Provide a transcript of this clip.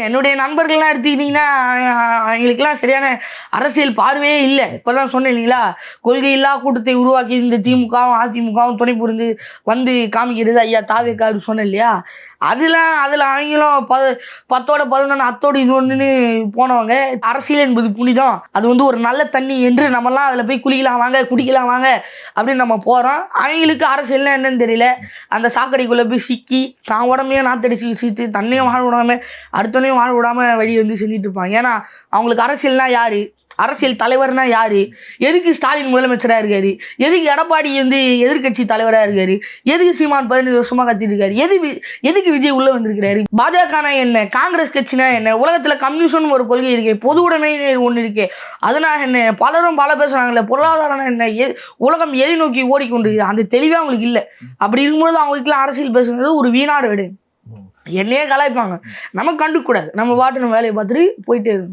என்னுடைய நண்பர்கள்லாம் எடுத்துக்கிட்டிங்கன்னா அவங்களுக்கெல்லாம் சரியான அரசியல் பார்வையே இல்லை. இப்போ தான் சொன்னேன் இல்லைங்களா, கொள்கையில்லா கூட்டத்தை உருவாக்கி இந்த திமுகவும் அதிமுகவும் துணை புரிந்து வந்து காமிக்கிறது ஐயா தாவேக்கா சொன்னேன் இல்லையா. அதில் அவங்களும் 10ஓட 11 அத்தோடு இது ஒன்றுன்னு போனவங்க. அரசியல் என்பது புனிதம், அது வந்து ஒரு நல்ல தண்ணி என்று நம்மலாம் அதில் போய் குளிக்கலாம் வாங்க குடிக்கலாம் வாங்க அப்படின்னு நம்ம போகிறோம். அவங்களுக்கு அரசியல்னா என்னன்னு தெரியல. அந்த சாக்கடைக்குள்ளே போய் சிக்கி தான் உடம்பையும் நாத்தடிச்சு வச்சுட்டு தன்னையும் வாழ விடாமல் அடுத்தனையும் வாழ விடாமல் வழி வந்து செஞ்சுட்டு இருப்பாங்க. ஏன்னா அவங்களுக்கு அரசியல்னா யார், அரசியல் தலைவர்னா யாரு, எதுக்கு ஸ்டாலின் முதலமைச்சராக இருக்காரு, எதுக்கு எடப்பாடி வந்து எதிர்கட்சி தலைவராக இருக்காரு, எதுக்கு சீமான் 15 வருஷமாக கத்திட்டு இருக்காரு, எதுக்கு விஜய் உள்ள வந்திருக்கிறாரு, பாஜகனா என்ன, காங்கிரஸ் கட்சினா என்ன, உலகத்தில் கம்யூனிசம் ஒரு கொள்கை இருக்கே, பொது உடைமை ஒன்று இருக்கே, அதனால் என்ன, பலரும் பல பேசுகிறாங்களே, பொருளாதாரம் என்ன, உலகம் எதை நோக்கி ஓடிக்கொண்டிருக்கு, அந்த தெளிவே அவங்களுக்கு இல்லை. அப்படி இருக்கும்போது அவங்களுக்குலாம் அரசியல் பேசுகிறது ஒரு வீணாடு விடு. என்னையே கலாய்ப்பாங்க, நம்ம கண்டுக்கூடாது, நம்ம பாட்டு நம்ம வேலையை பார்த்துட்டு போயிட்டே இருக்கணும்.